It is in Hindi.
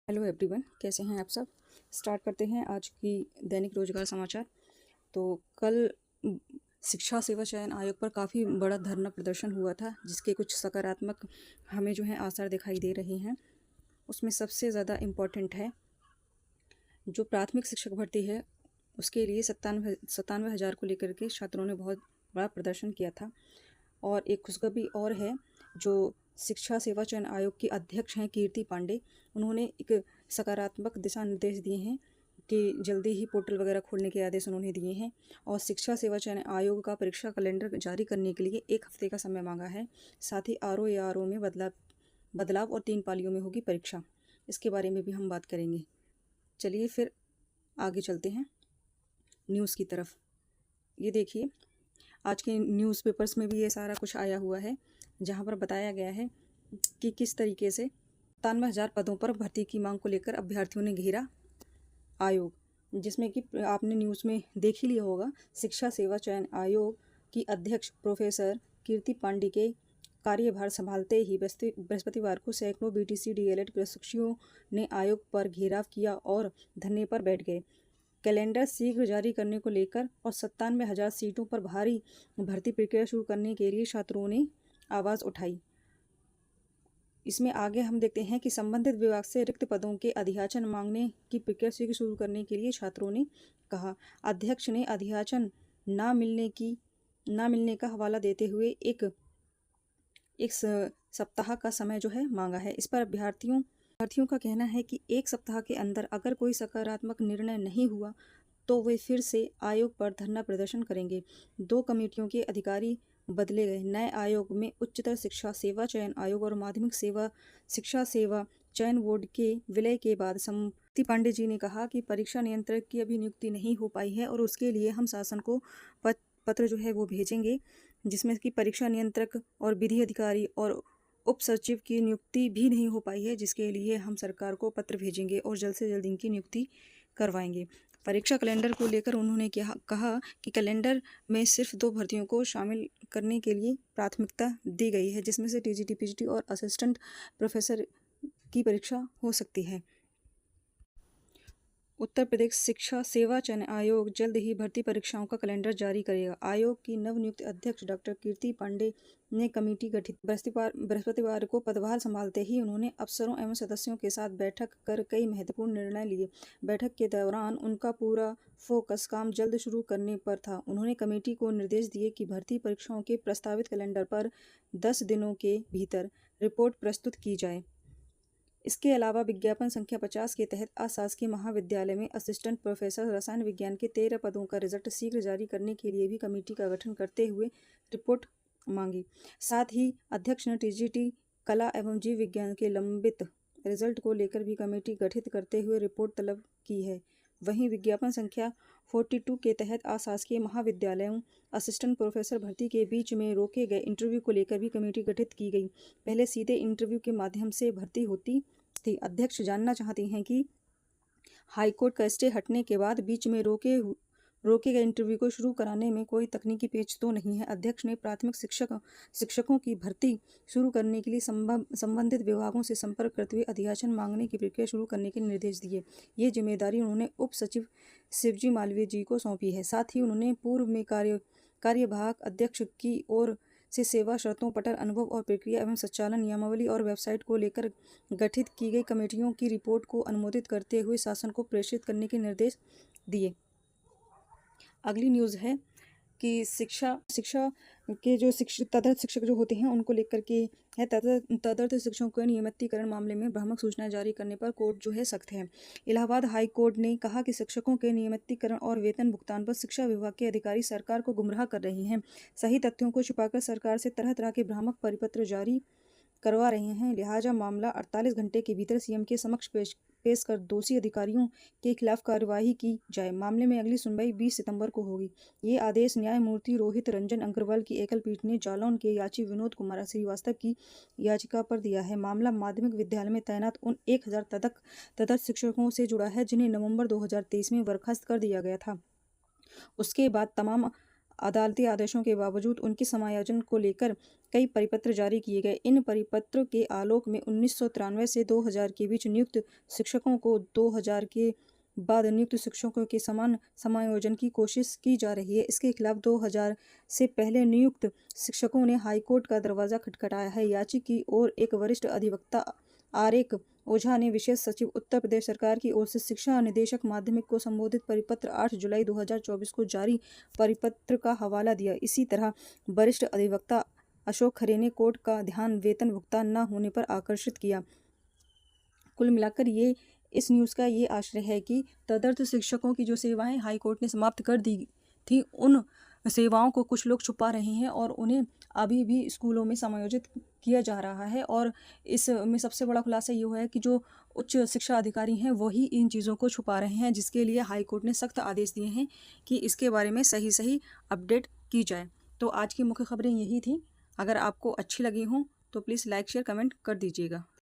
हेलो एवरीवन, कैसे हैं आप सब। स्टार्ट करते हैं आज की दैनिक रोजगार समाचार। तो कल उम, शिक्षा सेवा चयन आयोग पर काफ़ी बड़ा धरना प्रदर्शन हुआ था, जिसके कुछ सकारात्मक हमें जो है आसार दिखाई दे रहे हैं। उसमें सबसे ज़्यादा इम्पोर्टेंट है जो प्राथमिक शिक्षक भर्ती है, उसके लिए 97,000 को लेकर के छात्रों ने बहुत बड़ा प्रदर्शन किया था। और एक खुशखबरी और है, जो शिक्षा सेवा चयन आयोग के अध्यक्ष हैं कीर्ति पांडे, उन्होंने एक सकारात्मक दिशा निर्देश दिए हैं कि जल्दी ही पोर्टल वगैरह खोलने के आदेश उन्होंने दिए हैं। और शिक्षा सेवा चयन आयोग का परीक्षा कैलेंडर जारी करने के लिए 1 हफ्ते का समय मांगा है। साथ ही आर ओ में बदलाव और 3 पालियों में होगी परीक्षा। इसके बारे में भी हम बात करेंगे। चलिए फिर आगे चलते हैं न्यूज़ की तरफ। ये देखिए, आज के न्यूज़पेपर्स में भी ये सारा कुछ आया हुआ है, जहाँ पर बताया गया है कि किस तरीके से 97,000 पदों पर भर्ती की मांग को लेकर अभ्यर्थियों ने घेरा आयोग, जिसमें कि आपने न्यूज़ में देख ही लिया होगा। शिक्षा सेवा चयन आयोग की अध्यक्ष प्रोफेसर कीर्ति पांडे के कार्यभार संभालते ही बृहस्पतिवार को सैकड़ों बीटीसी डीएलएड प्रशिक्षुओं ने आयोग पर घेराव किया और धरने पर बैठ गए। कैलेंडर शीघ्र जारी करने को लेकर और 97,000 सीटों पर भारी भर्ती प्रक्रिया शुरू करने के लिए छात्रों ने आवाज़ उठाई। इसमें आगे हम देखते हैं कि संबंधित विभाग से रिक्त पदों के अधियाचन मांगने की प्रक्रिया शीघ्र शुरू करने के लिए छात्रों ने कहा। अध्यक्ष ने अधियाचन ना मिलने का हवाला देते हुए एक सप्ताह का समय जो है मांगा है। इस पर अभ्यर्थियों का कहना है कि 1 सप्ताह के अंदर अगर कोई सकारात्मक निर्णय नहीं हुआ तो वे फिर से आयोग पर धरना प्रदर्शन करेंगे। 2 कमेटियों के अधिकारी बदले गए। नए आयोग में उच्चतर शिक्षा सेवा चयन आयोग और माध्यमिक शिक्षा सेवा चयन बोर्ड के विलय के बाद कीर्ति पांडे जी ने कहा कि परीक्षा नियंत्रक की अभी नियुक्ति नहीं हो पाई है और उसके लिए हम शासन को पत्र जो है वो भेजेंगे, जिसमें कि परीक्षा नियंत्रक और विधि अधिकारी और उप सचिव की नियुक्ति भी नहीं हो पाई है, जिसके लिए हम सरकार को पत्र भेजेंगे और जल्द से जल्द इनकी नियुक्ति करवाएंगे। परीक्षा कैलेंडर को लेकर उन्होंने कहा कि कैलेंडर में सिर्फ 2 भर्तियों को शामिल करने के लिए प्राथमिकता दी गई है, जिसमें से टीजीटी पीजीटी और असिस्टेंट प्रोफेसर की परीक्षा हो सकती है। उत्तर प्रदेश शिक्षा सेवा चयन आयोग जल्द ही भर्ती परीक्षाओं का कैलेंडर जारी करेगा। आयोग की नवनियुक्त अध्यक्ष डॉक्टर कीर्ति पांडे ने कमेटी गठित। बृहस्पतिवार को पदभार संभालते ही उन्होंने अफसरों एवं सदस्यों के साथ बैठक कर कई महत्वपूर्ण निर्णय लिए। बैठक के दौरान उनका पूरा फोकस काम जल्द शुरू करने पर था। उन्होंने कमेटी को निर्देश दिए कि भर्ती परीक्षाओं के प्रस्तावित कैलेंडर पर 10 दिनों के भीतर रिपोर्ट प्रस्तुत की जाए। इसके अलावा विज्ञापन संख्या 50 के तहत अशासकीय महाविद्यालय में असिस्टेंट प्रोफेसर रसायन विज्ञान के 13 पदों का रिजल्ट शीघ्र जारी करने के लिए भी कमेटी का गठन करते हुए रिपोर्ट मांगी। साथ ही अध्यक्ष ने टीजीटी कला एवं जीव विज्ञान के लंबित रिजल्ट को लेकर भी कमेटी गठित करते हुए रिपोर्ट तलब की है। वहीं विज्ञापन संख्या 42 के तहत अशासकीय महाविद्यालयों असिस्टेंट प्रोफेसर भर्ती के बीच में रोके गए इंटरव्यू को लेकर भी कमेटी गठित की गई। पहले सीधे इंटरव्यू के माध्यम से भर्ती होती थी। अध्यक्ष जानना चाहते हैं कि हाईकोर्ट का स्टे हटने के बाद बीच में रोके गए इंटरव्यू को शुरू कराने में कोई तकनीकी पेच तो नहीं है। अध्यक्ष ने प्राथमिक शिक्षकों की भर्ती शुरू करने के लिए संबंधित विभागों से संपर्क करते हुए अधियाचन मांगने की प्रक्रिया शुरू करने के निर्देश दिए। ये जिम्मेदारी उन्होंने उप सचिव शिवजी मालवीय जी को सौंपी है। साथ ही उन्होंने पूर्व में कार्यवाहक अध्यक्ष की ओर से सेवा शर्तों, पटल, अनुभव और प्रक्रिया एवं संचालन नियमावली और वेबसाइट को लेकर गठित की गई कमेटियों की रिपोर्ट को अनुमोदित करते हुए शासन को प्रेषित करने के निर्देश दिए। अगली न्यूज़ है कि शिक्षा के जो तदर्थ शिक्षक जो होते हैं उनको लेकर के है। तदर्थ शिक्षकों के नियमितीकरण मामले में भ्रामक सूचना जारी करने पर कोर्ट जो है सख्त है। इलाहाबाद हाई कोर्ट ने कहा कि शिक्षकों के नियमितीकरण और वेतन भुगतान पर शिक्षा विभाग के अधिकारी सरकार को गुमराह कर रहे हैं। सही तथ्यों को छुपाकर सरकार से तरह तरह के भ्रामक परिपत्र जारी करवा रहे हैं। लिहाजा मामला 48 घंटे के भीतर सीएम के समक्ष पेश कर दोषी अधिकारियों के खिलाफ कार्यवाही की जाए। मामले में अगली सुनवाई 20 सितंबर को होगी। ये आदेश न्यायमूर्ति रोहित रंजन अग्रवाल की एकल पीठ ने जालौन के याची विनोद कुमार श्रीवास्तव की याचिका पर दिया है। मामला माध्यमिक विद्यालय में तैनात उन 1000 तदर्थ शिक्षकों से जुड़ा है जिन्हें नवंबर 2023 में बर्खास्त कर दिया गया था। उसके बाद तमाम अदालती आदेशों के बावजूद उनके समायोजन को लेकर कई परिपत्र जारी किए गए। इन परिपत्रों के आलोक में 1993 से 2000 के बीच नियुक्त शिक्षकों को 2000 के बाद नियुक्त शिक्षकों के समान समायोजन की कोशिश की जा रही है। इसके खिलाफ 2000 से पहले नियुक्त शिक्षकों ने हाईकोर्ट का दरवाजा खटखटाया है। याची की ओर एक वरिष्ठ अधिवक्ता आरेक ओझा ने विशेष सचिव उत्तर प्रदेश सरकार की ओर से शिक्षा निदेशक माध्यमिक को संबोधित परिपत्र 8 जुलाई 2024 को जारी परिपत्र का हवाला दिया। इसी तरह वरिष्ठ अधिवक्ता अशोक खरे ने कोर्ट का ध्यान वेतन भुगतान न होने पर आकर्षित किया। कुल मिलाकर ये इस न्यूज़ का ये आशय है कि तदर्थ शिक्षकों की जो सेवाएं हाई कोर्ट ने समाप्त कर दी थी, उन सेवाओं को कुछ लोग छुपा रहे हैं और उन्हें अभी भी स्कूलों में समायोजित किया जा रहा है। और इसमें सबसे बड़ा खुलासा ये हुआ है कि जो उच्च शिक्षा अधिकारी हैं वही इन चीज़ों को छुपा रहे हैं, जिसके लिए हाई कोर्ट ने सख्त आदेश दिए हैं कि इसके बारे में सही सही अपडेट की जाए। तो आज की मुख्य खबरें यही थी। अगर आपको अच्छी लगी हों तो प्लीज़ लाइक शेयर कमेंट कर दीजिएगा।